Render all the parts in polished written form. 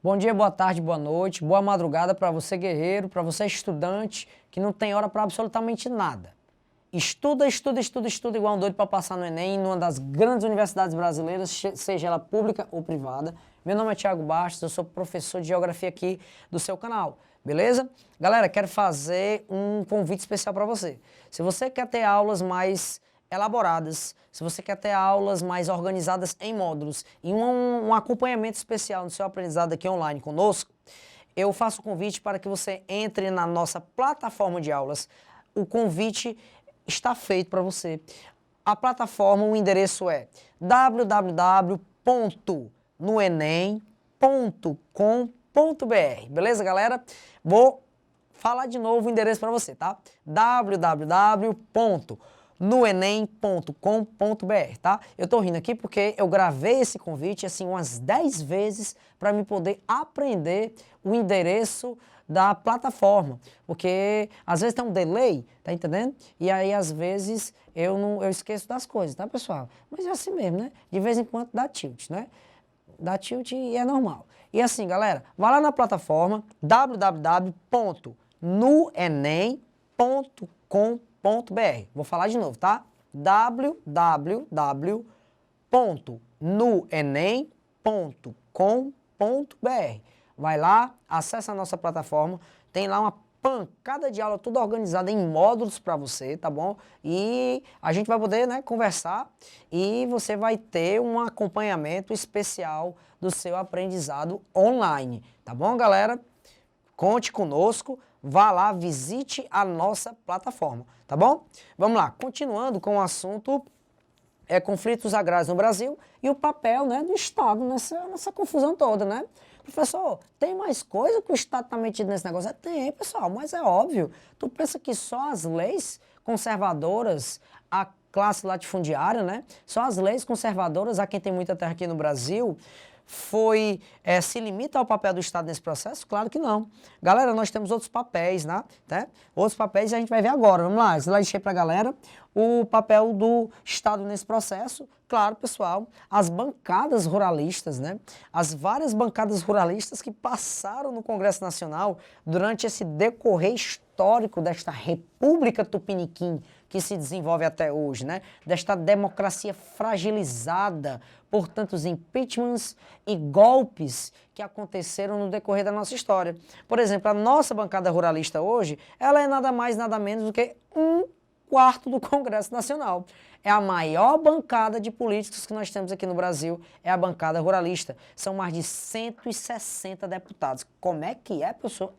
Bom dia, boa tarde, boa noite, boa madrugada para você guerreiro, para você estudante que não tem hora para absolutamente nada. Estuda, estuda, estuda, estuda igual um doido para passar no Enem em uma das grandes universidades brasileiras, seja ela pública ou privada. Meu nome é Thiago Bastos, eu sou professor de Geografia aqui do seu canal, beleza? Galera, quero fazer um convite especial para você. Se você quer ter aulas mais elaboradas, se você quer ter aulas mais organizadas em módulos e um acompanhamento especial no seu aprendizado aqui online conosco, eu faço o convite para que você entre na nossa plataforma de aulas. O convite está feito para você. A plataforma, o endereço é www.noenem.com.br. Beleza, galera? Vou falar de novo o endereço para você, tá? www.noenem.com.br, tá? Eu tô rindo aqui porque eu gravei esse convite assim umas 10 vezes para me poder aprender o endereço da plataforma, porque às vezes tem um delay, tá entendendo? E aí às vezes eu esqueço das coisas, tá, pessoal? Mas é assim mesmo, né? De vez em quando dá tilt, né? Dá tilt e é normal. E assim, galera, vá lá na plataforma www.noenem.com.br. Vou falar de novo, tá? www.noenem.com.br. Vai lá, acessa a nossa plataforma, tem lá uma pancada de aula tudo organizada em módulos para você, tá bom? E a gente vai poder, né, conversar e você vai ter um acompanhamento especial do seu aprendizado online, tá bom, galera? Conte conosco, vá lá, visite a nossa plataforma, tá bom? Vamos lá, continuando com o assunto conflitos agrários no Brasil e o papel, né, do Estado nessa confusão toda, né? Professor, tem mais coisa que o Estado está metido nesse negócio? Tem, pessoal, mas é óbvio. Tu pensa que só as leis conservadoras, a classe latifundiária, né? Só as leis conservadoras, a quem tem muita terra aqui no Brasil, se limita ao papel do Estado nesse processo? Claro que não. Galera, nós temos outros papéis, né? Outros papéis a gente vai ver agora. Vamos lá, slide cheio para a galera. O papel do Estado nesse processo, claro, pessoal, as bancadas ruralistas, né? As várias bancadas ruralistas que passaram no Congresso Nacional durante esse decorrer histórico desta República Tupiniquim que se desenvolve até hoje, né? Desta democracia fragilizada por tantos impeachments e golpes que aconteceram no decorrer da nossa história. Por exemplo, a nossa bancada ruralista hoje, ela é nada mais, nada menos do que 1/4 do Congresso Nacional. É a maior bancada de políticos que nós temos aqui no Brasil, é a bancada ruralista. São mais de 160 deputados. Como é que é, professor?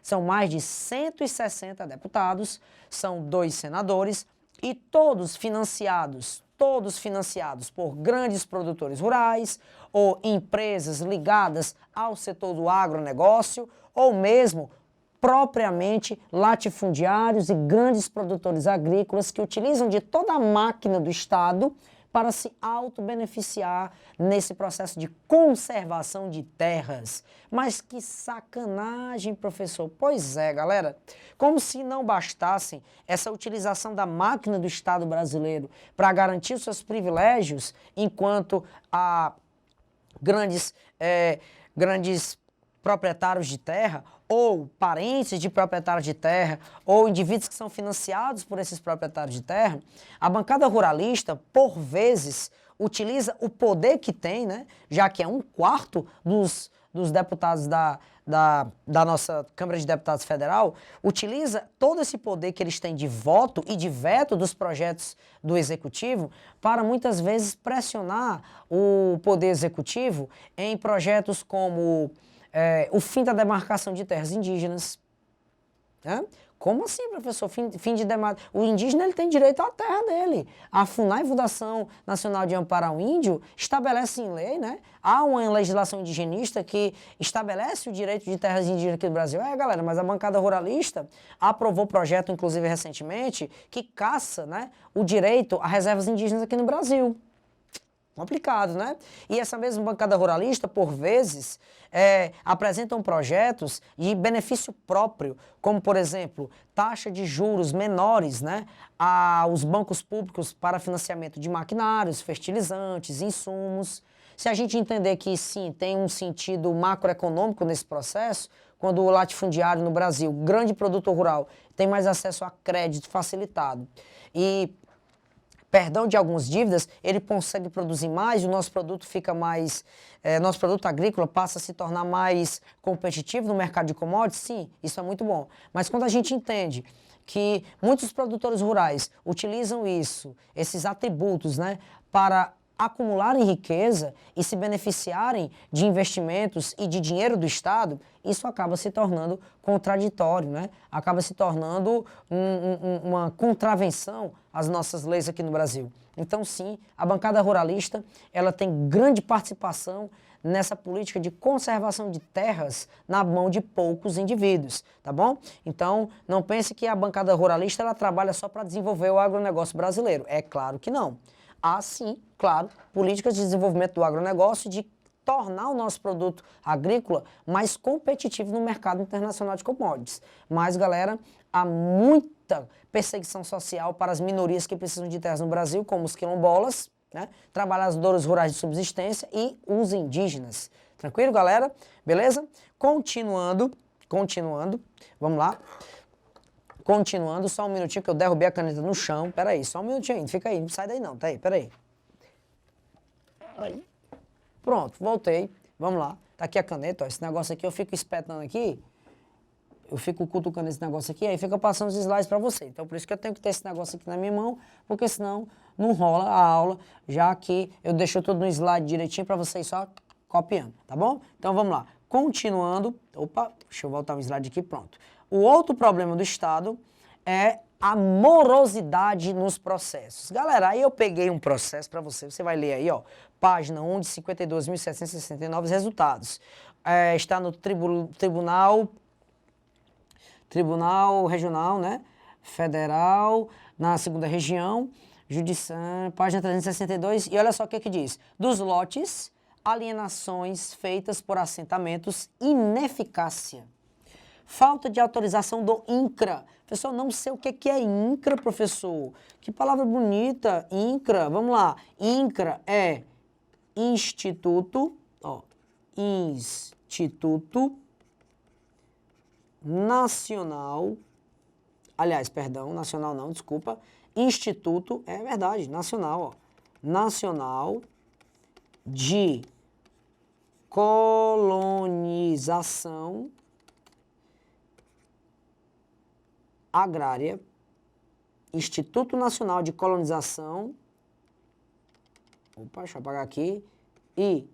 São mais de 160 deputados, são 2 senadores e todos financiados por grandes produtores rurais ou empresas ligadas ao setor do agronegócio ou mesmo propriamente latifundiários e grandes produtores agrícolas que utilizam de toda a máquina do Estado para se auto-beneficiar nesse processo de conservação de terras. Mas que sacanagem, professor. Pois é, galera. Como se não bastassem essa utilização da máquina do Estado brasileiro para garantir os seus privilégios enquanto a grandes proprietários de terra ou parentes de proprietários de terra ou indivíduos que são financiados por esses proprietários de terra, a bancada ruralista, por vezes, utiliza o poder que tem, né, já que é 1/4 dos deputados da nossa Câmara de Deputados Federal, utiliza todo esse poder que eles têm de voto e de veto dos projetos do Executivo para muitas vezes pressionar o Poder Executivo em projetos como o fim da demarcação de terras indígenas. Como assim, professor? Fim de demarcação? O indígena ele tem direito à terra dele. A FUNAI, Fundação Nacional de Amparo ao Índio, estabelece em lei, né? Há uma legislação indigenista que estabelece o direito de terras indígenas aqui no Brasil. Galera, mas a bancada ruralista aprovou projeto, inclusive recentemente, que caça, né, o direito a reservas indígenas aqui no Brasil. Complicado, né? E essa mesma bancada ruralista, por vezes, apresentam projetos de benefício próprio, como, por exemplo, taxa de juros menores, né, aos bancos públicos para financiamento de maquinários, fertilizantes, insumos. Se a gente entender que sim, tem um sentido macroeconômico nesse processo, quando o latifundiário no Brasil, grande produtor rural, tem mais acesso a crédito facilitado e perdão de algumas dívidas, ele consegue produzir mais e o nosso produto fica mais, nosso produto agrícola passa a se tornar mais competitivo no mercado de commodities, sim, isso é muito bom. Mas quando a gente entende que muitos produtores rurais utilizam isso, esses atributos, né, para acumularem riqueza e se beneficiarem de investimentos e de dinheiro do Estado, isso acaba se tornando contraditório, né? Acaba se tornando uma contravenção às nossas leis aqui no Brasil. Então, sim, a bancada ruralista ela tem grande participação nessa política de conservação de terras na mão de poucos indivíduos, tá bom? Então, não pense que a bancada ruralista ela trabalha só para desenvolver o agronegócio brasileiro. É claro que não. Há, sim, claro, políticas de desenvolvimento do agronegócio e de tornar o nosso produto agrícola mais competitivo no mercado internacional de commodities. Mas, galera, há muita perseguição social para as minorias que precisam de terras no Brasil, como os quilombolas, né? Trabalhadores rurais de subsistência e os indígenas. Tranquilo, galera? Beleza? Continuando, vamos lá. Continuando, só um minutinho que eu derrubei a caneta no chão. Peraí, só um minutinho ainda, fica aí, não sai daí não, tá aí, peraí. Aí. Pronto, voltei, vamos lá. Tá aqui a caneta, ó, esse negócio aqui eu fico espetando aqui, eu fico cutucando esse negócio aqui, aí fica passando os slides para você. Então por isso que eu tenho que ter esse negócio aqui na minha mão, porque senão não rola a aula, já que eu deixo tudo no slide direitinho para vocês só copiando, tá bom? Então vamos lá, continuando, opa, deixa eu voltar o slide aqui, pronto. O outro problema do Estado é a morosidade nos processos. Galera, aí eu peguei um processo para você, você vai ler aí, ó, página 1 de 52.769 resultados. Está no Tribunal Regional, né, Federal, na segunda região, Judiciário, página 362, e olha só o que diz. Dos lotes, alienações feitas por assentamentos, ineficácia. Falta de autorização do INCRA. Professor, não sei o que é INCRA, professor. Que palavra bonita, INCRA. Vamos lá. INCRA é Instituto Nacional, aliás, perdão, nacional não, desculpa. Instituto, é verdade, nacional, ó. Nacional de Colonização Agrária, Instituto Nacional de Colonização, opa, deixa eu apagar aqui, e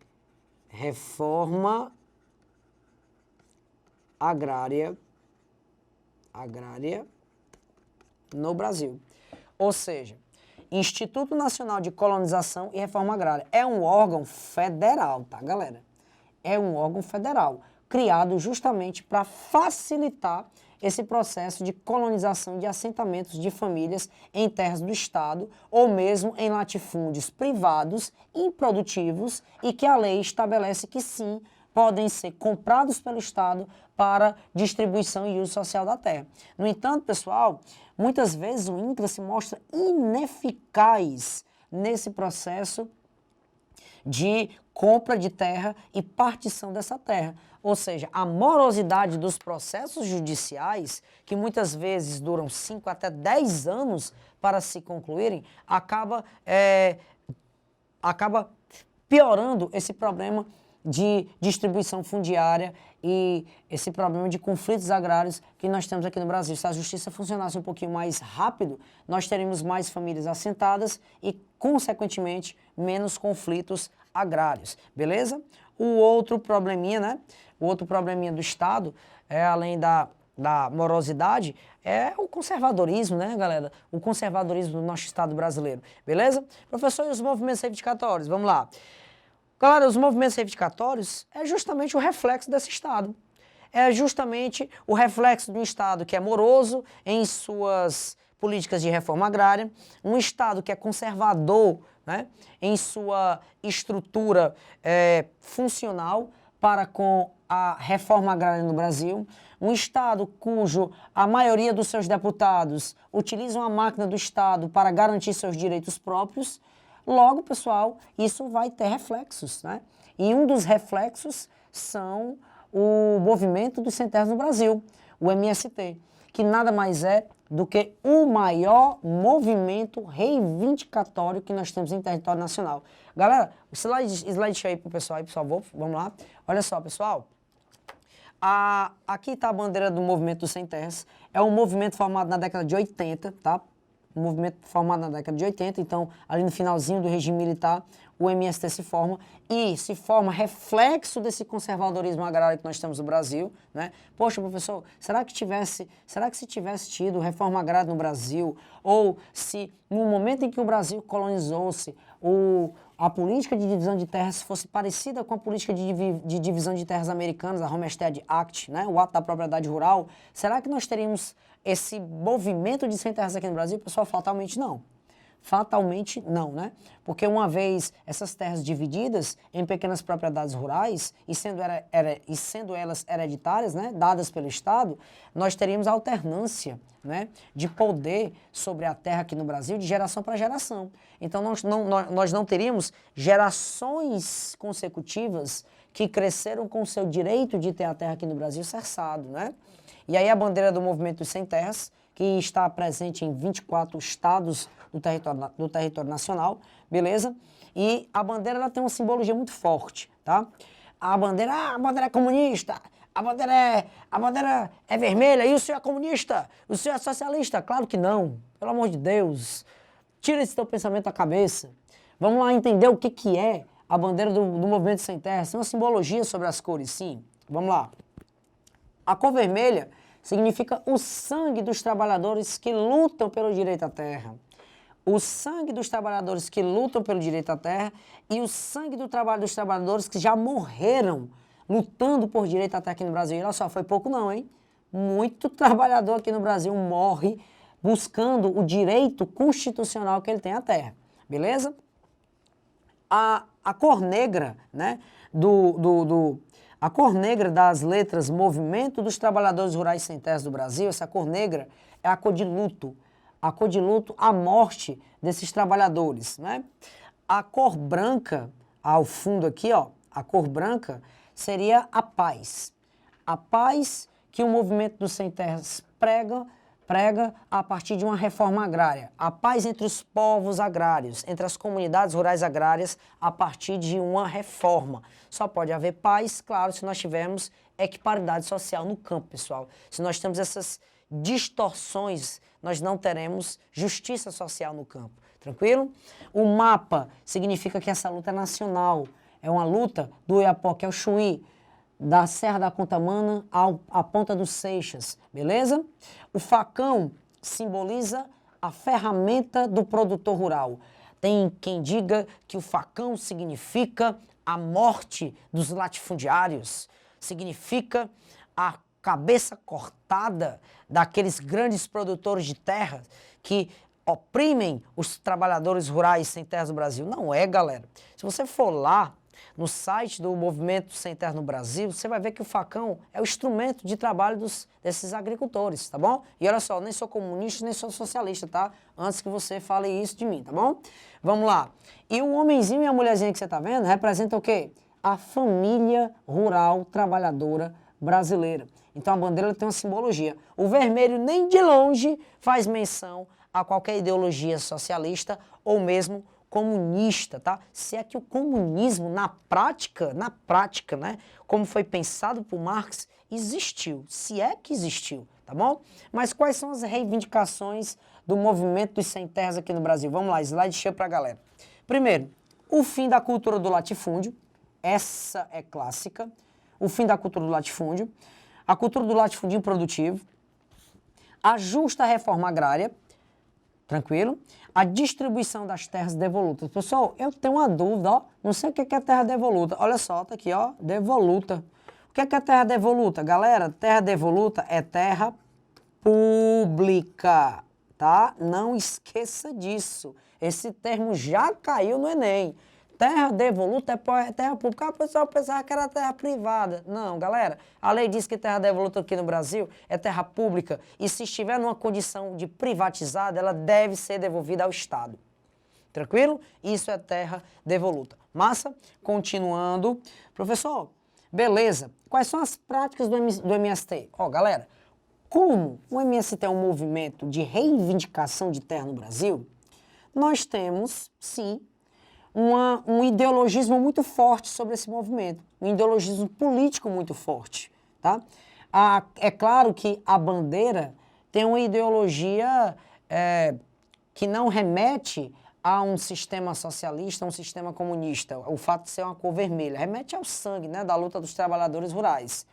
Reforma Agrária no Brasil. Ou seja, Instituto Nacional de Colonização e Reforma Agrária é um órgão federal, tá, galera? É um órgão federal, criado justamente para facilitar esse processo de colonização de assentamentos de famílias em terras do Estado ou mesmo em latifúndios privados improdutivos e que a lei estabelece que sim, podem ser comprados pelo Estado para distribuição e uso social da terra. No entanto, pessoal, muitas vezes o INCRA se mostra ineficaz nesse processo de compra de terra e partição dessa terra. Ou seja, a morosidade dos processos judiciais, que muitas vezes duram 5 até 10 anos para se concluírem, acaba piorando esse problema de distribuição fundiária e esse problema de conflitos agrários que nós temos aqui no Brasil. Se a justiça funcionasse um pouquinho mais rápido, nós teríamos mais famílias assentadas e, consequentemente, menos conflitos agrários, beleza? O outro probleminha, né? O outro probleminha do Estado, além da morosidade, é o conservadorismo, né, galera? O conservadorismo do nosso Estado brasileiro, beleza? Professor, e os movimentos reivindicatórios? Vamos lá. Galera, os movimentos reivindicatórios é justamente o reflexo desse Estado. É justamente o reflexo de um Estado que é moroso em suas políticas de reforma agrária, um Estado que é conservador, né, em sua estrutura funcional para com a reforma agrária no Brasil, um Estado cujo a maioria dos seus deputados utilizam a máquina do Estado para garantir seus direitos próprios, Logo, pessoal, isso vai ter reflexos, né? E um dos reflexos são o movimento dos sem terras no Brasil, o MST, que nada mais é do que o maior movimento reivindicatório que nós temos em território nacional. Galera, o slide aí pro pessoal aí, por favor, vamos lá. Olha só, pessoal. Aqui está a bandeira do movimento dos sem terras. É um movimento formado na década de 80, tá? Um movimento formado na década de 80, então ali no finalzinho do regime militar, o MST se forma e se forma reflexo desse conservadorismo agrário que nós temos no Brasil, né? Poxa, professor, será que se tivesse tido reforma agrária no Brasil, ou se no momento em que o Brasil colonizou-se, a política de divisão de terras fosse parecida com a política de divisão de terras americanas, a Homestead Act, né? O ato da propriedade rural, será que nós teríamos esse movimento de sem terras aqui no Brasil? Pessoal, fatalmente não. Fatalmente não, né? Porque uma vez essas terras divididas em pequenas propriedades rurais e sendo elas hereditárias, né, dadas pelo Estado, nós teríamos alternância, né, de poder sobre a terra aqui no Brasil de geração para geração. Então nós não teríamos gerações consecutivas que cresceram com o seu direito de ter a terra aqui no Brasil cerçado, né? E aí a bandeira do Movimento dos Sem Terras, que está presente em 24 estados do território nacional, beleza? E a bandeira ela tem uma simbologia muito forte, tá? A bandeira é comunista, a bandeira é vermelha, e o senhor é comunista, o senhor é socialista? Claro que não, pelo amor de Deus. Tira esse teu pensamento da cabeça. Vamos lá entender o que é a bandeira do Movimento Sem Terras. Tem uma simbologia sobre as cores, sim. Vamos lá. A cor vermelha significa o sangue dos trabalhadores que lutam pelo direito à terra. O sangue dos trabalhadores que lutam pelo direito à terra e o sangue do trabalho dos trabalhadores que já morreram lutando por direito à terra aqui no Brasil. E olha só, foi pouco não, hein? Muito trabalhador aqui no Brasil morre buscando o direito constitucional que ele tem à terra. Beleza? A cor negra, né, a cor negra das letras Movimento dos Trabalhadores Rurais Sem Terras do Brasil, essa cor negra é a cor de luto. A cor de luto, a morte desses trabalhadores, né? A cor branca, ao fundo aqui, ó, a cor branca seria a paz. A paz que o Movimento dos Sem Terras prega a partir de uma reforma agrária. A paz entre os povos agrários, entre as comunidades rurais agrárias, a partir de uma reforma. Só pode haver paz, claro, se nós tivermos equiparidade social no campo, pessoal. Se nós temos essas distorções, nós não teremos justiça social no campo. Tranquilo? O mapa significa que essa luta é nacional. É uma luta do Oiapoque ao Chuí, da Serra da Contamana à Ponta dos Seixas, beleza? O facão simboliza a ferramenta do produtor rural. Tem quem diga que o facão significa a morte dos latifundiários, significa a cabeça cortada daqueles grandes produtores de terra que oprimem os trabalhadores rurais sem terras do Brasil. Não é, galera. Se você for lá no site do Movimento Sem Terra no Brasil, você vai ver que o facão é o instrumento de trabalho desses agricultores, tá bom? E olha só, nem sou comunista, nem sou socialista, tá? Antes que você fale isso de mim, tá bom? Vamos lá. E o homenzinho e a mulherzinha que você tá vendo representam o quê? A família rural trabalhadora brasileira. Então a bandeira tem uma simbologia. O vermelho nem de longe faz menção a qualquer ideologia socialista ou mesmo comunista, tá? Se é que o comunismo na prática, né, como foi pensado por Marx, existiu, se é que existiu, tá bom? Mas quais são as reivindicações do movimento dos sem terras aqui no Brasil? Vamos lá, slide cheio pra galera. Primeiro, o fim da cultura do latifúndio, essa é clássica, o fim da cultura do latifúndio, a cultura do latifúndio improdutivo, a justa reforma agrária, tranquilo? A distribuição das terras devolutas. Pessoal, eu tenho uma dúvida, ó. Não sei o que é terra devoluta. Olha só, tá aqui, ó, devoluta. O que é terra devoluta? Galera, terra devoluta é terra pública, tá? Não esqueça disso. Esse termo já caiu no Enem. Terra devoluta é terra pública. O pessoal pensava que era terra privada. Não, galera, a lei diz que terra devoluta aqui no Brasil é terra pública e se estiver numa condição de privatizada, ela deve ser devolvida ao Estado. Tranquilo? Isso é terra devoluta. Massa? Continuando. Professor, beleza. Quais são as práticas do MST? Ó, galera, como o MST é um movimento de reivindicação de terra no Brasil, nós temos, sim, um ideologismo muito forte sobre esse movimento, um ideologismo político muito forte, tá? É claro que a bandeira tem uma ideologia que não remete a um sistema socialista, a um sistema comunista, o fato de ser uma cor vermelha, remete ao sangue, né, da luta dos trabalhadores rurais.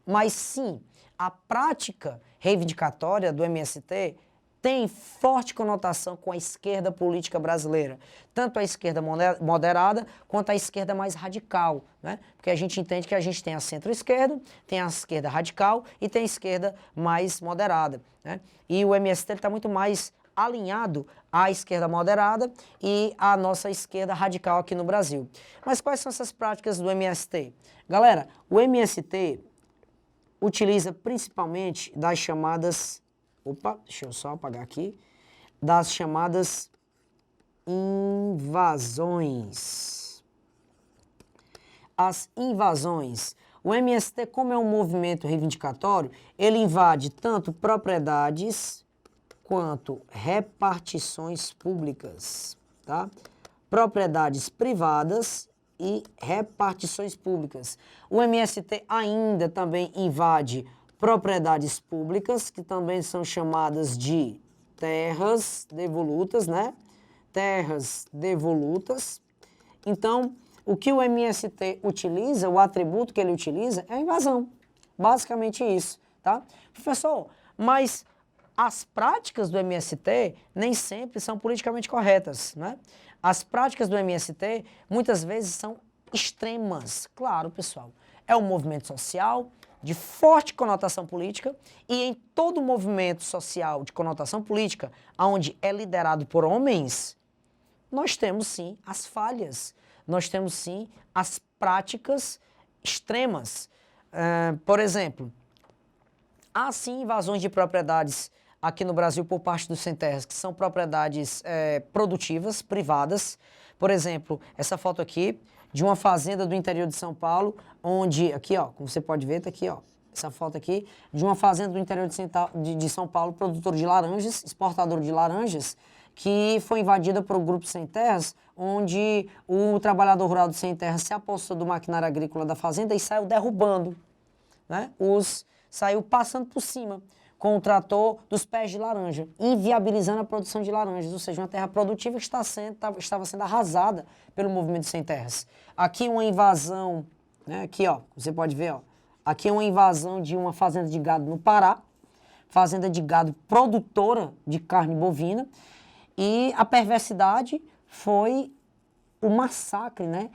Mas sim, a prática reivindicatória do MST tem forte conotação com a esquerda política brasileira, tanto a esquerda moderada quanto a esquerda mais radical, né? Porque a gente entende que a gente tem a centro-esquerda, tem a esquerda radical e tem a esquerda mais moderada, né? E o MST está muito mais alinhado à esquerda moderada e à nossa esquerda radical aqui no Brasil. Mas quais são essas práticas do MST? Galera, o MST utiliza principalmente das chamadas... Opa, deixa eu só apagar aqui. Das chamadas invasões. As invasões. O MST, como é um movimento reivindicatório, ele invade tanto propriedades quanto repartições públicas, tá? Propriedades privadas e repartições públicas. O MST ainda também invade propriedades públicas, que também são chamadas de terras devolutas, né? Terras devolutas. Então, o que o MST utiliza, o atributo que ele utiliza é a invasão. Basicamente isso, tá? Professor, mas as práticas do MST nem sempre são politicamente corretas, né? As práticas do MST muitas vezes são extremas. Claro, pessoal, é um movimento social de forte conotação política e em todo movimento social de conotação política, onde é liderado por homens, nós temos sim as falhas, nós temos sim as práticas extremas. Por exemplo, há sim invasões de propriedades aqui no Brasil por parte dos sem terras, que são propriedades produtivas, privadas. Por exemplo, essa foto aqui de uma fazenda do interior de São Paulo, onde, aqui ó, como você pode ver, tá aqui ó, essa foto aqui, de uma fazenda do interior de São Paulo, produtor de laranjas, exportador de laranjas, que foi invadida por um grupo sem terras, onde o trabalhador rural do sem terras se apossou do maquinário agrícola da fazenda e saiu derrubando, né? Saiu passando por cima com o trator dos pés de laranja, inviabilizando a produção de laranjas, ou seja, uma terra produtiva que estava sendo arrasada pelo movimento sem terras. Aqui uma invasão, né? Aqui ó, você pode ver, ó, aqui é uma invasão de uma fazenda de gado no Pará, fazenda de gado produtora de carne bovina, e a perversidade foi o massacre, né?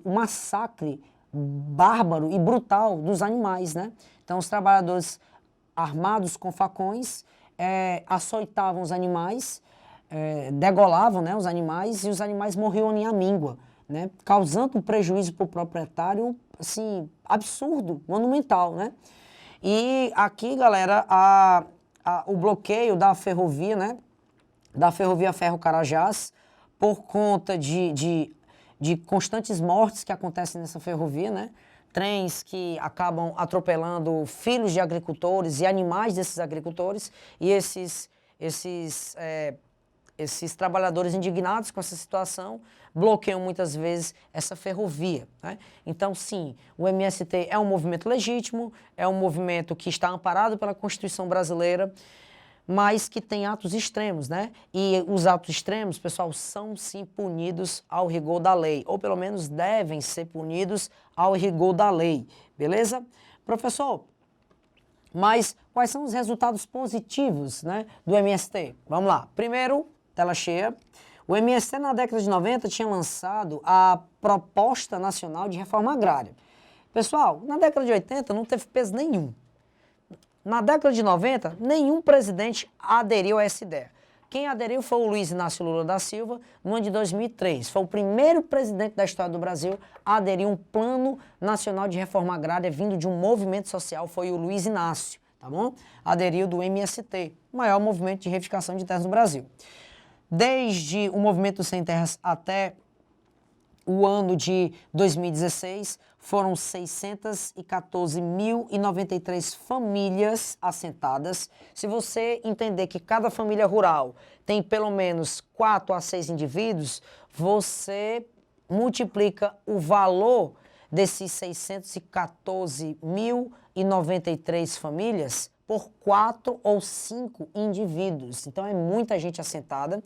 O massacre bárbaro e brutal dos animais, né? Então, os trabalhadores armados com facões açoitavam os animais, degolavam, né, os animais, e os animais morriam em amíngua, né? Causando um prejuízo para o proprietário, assim, absurdo, monumental, né? E aqui, galera, o bloqueio da ferrovia, né? Da ferrovia Ferro-Carajás, por conta de constantes mortes que acontecem nessa ferrovia, né? Trens que acabam atropelando filhos de agricultores e animais desses agricultores, e esses trabalhadores indignados com essa situação bloqueiam muitas vezes essa ferrovia, né? Então, sim, o MST é um movimento legítimo, é um movimento que está amparado pela Constituição brasileira, mas que tem atos extremos, né? E os atos extremos, pessoal, são sim punidos ao rigor da lei, ou pelo menos devem ser punidos ao rigor da lei, beleza? Professor, mas quais são os resultados positivos, né, do MST? Vamos lá. Primeiro, tela cheia. O MST na década de 90 tinha lançado a Proposta Nacional de Reforma Agrária. Pessoal, na década de 80 não teve peso nenhum. Na década de 90, nenhum presidente aderiu a essa ideia. Quem aderiu foi o Luiz Inácio Lula da Silva, no ano de 2003. Foi o primeiro presidente da história do Brasil a aderir a um plano nacional de reforma agrária vindo de um movimento social, foi o Luiz Inácio, tá bom? Aderiu do MST, o maior movimento de reivindicação de terras no Brasil. Desde o Movimento Sem Terras até o ano de 2016, foram 614.093 famílias assentadas. Se você entender que cada família rural tem pelo menos 4 a 6 indivíduos, você multiplica o valor desses 614.093 famílias por 4 ou 5 indivíduos. Então é muita gente assentada.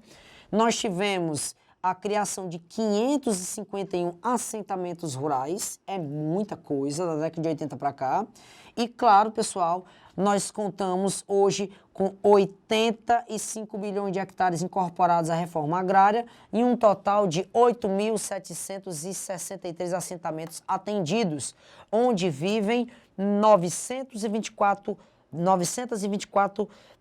Nós tivemos a criação de 551 assentamentos rurais, é muita coisa, da década de 80 para cá. E claro, pessoal, nós contamos hoje com 85 bilhões de hectares incorporados à reforma agrária e um total de 8.763 assentamentos atendidos, onde vivem 924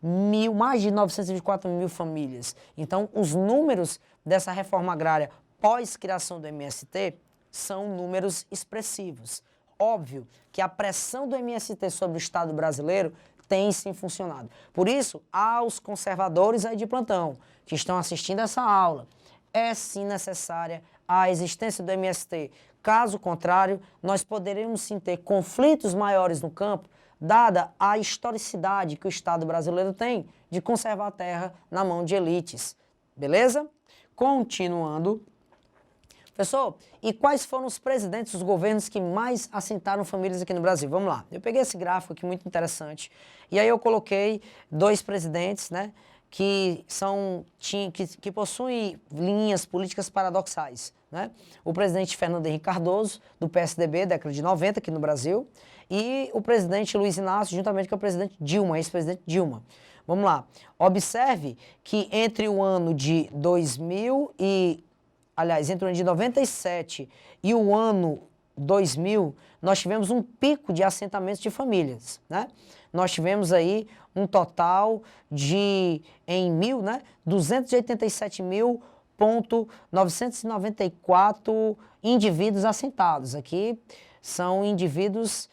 mil, mais de 924 mil famílias. Então, os números dessa reforma agrária pós-criação do MST são números expressivos. Óbvio que a pressão do MST sobre o Estado brasileiro tem sim funcionado. Por isso, aos conservadores aí de plantão que estão assistindo essa aula, é sim necessária a existência do MST. Caso contrário, nós poderemos sim ter conflitos maiores no campo, dada a historicidade que o Estado brasileiro tem de conservar a terra na mão de elites. Beleza? Continuando. Professor, e quais foram os presidentes dos governos que mais assentaram famílias aqui no Brasil? Vamos lá. Eu peguei esse gráfico aqui muito interessante e aí eu coloquei 2 presidentes, né, que possuem linhas políticas paradoxais, né? O presidente Fernando Henrique Cardoso, do PSDB, década de 90 aqui no Brasil, e o presidente Luiz Inácio, juntamente com o presidente Dilma, ex-presidente Dilma. Vamos lá. Observe que entre o ano de 97 e o ano 2000, nós tivemos um pico de assentamentos de famílias, né? Nós tivemos aí um total de, em 1000, né, 287.994 indivíduos assentados. Aqui são indivíduos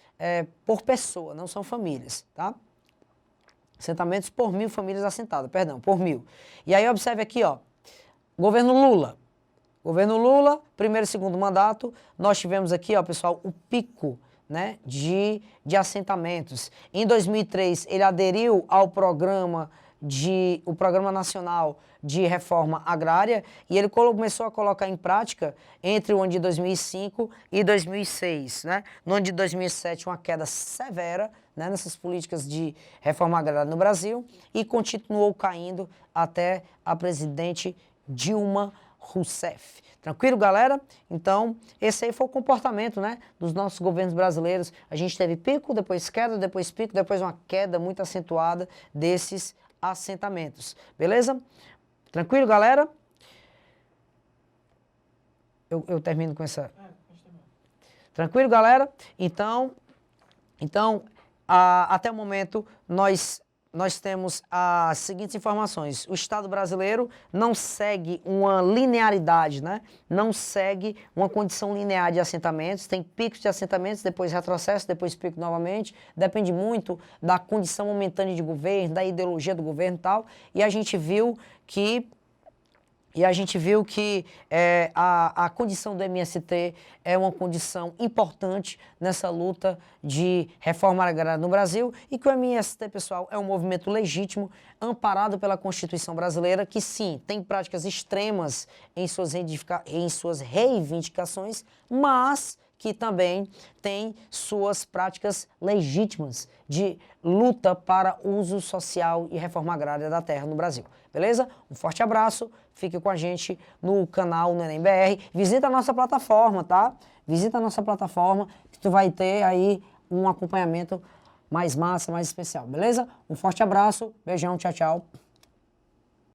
por pessoa, não são famílias, tá? Assentamentos por 1000 famílias assentadas, perdão, por 1000. E aí observe aqui, ó, governo Lula. Governo Lula, primeiro e segundo mandato, nós tivemos aqui, ó, pessoal, o pico, né, de assentamentos. Em 2003, ele aderiu ao Programa Nacional de Reforma Agrária e ele começou a colocar em prática entre o ano de 2005 e 2006. Né? No ano de 2007, uma queda severa, né, nessas políticas de reforma agrária no Brasil e continuou caindo até a presidente Dilma Rousseff. Tranquilo, galera? Então, esse aí foi o comportamento, né, dos nossos governos brasileiros. A gente teve pico, depois queda, depois pico, depois uma queda muito acentuada desses assentamentos. Beleza? Tranquilo, galera? Eu termino com essa... Tranquilo, galera? Então até o momento, nós temos as seguintes informações. O Estado brasileiro não segue uma linearidade, né? Não segue uma condição linear de assentamentos. Tem picos de assentamentos, depois retrocesso, depois pico novamente. Depende muito da condição momentânea de governo, da ideologia do governo e tal. E a gente viu que a condição do MST é uma condição importante nessa luta de reforma agrária no Brasil e que o MST, pessoal, é um movimento legítimo, amparado pela Constituição brasileira, que sim, tem práticas extremas em suas reivindicações, mas que também tem suas práticas legítimas de luta para uso social e reforma agrária da terra no Brasil. Beleza? Um forte abraço, fique com a gente no canal Neném BR, visita a nossa plataforma, tá? Visita a nossa plataforma que tu vai ter aí um acompanhamento mais massa, mais especial, beleza? Um forte abraço, beijão, tchau, tchau.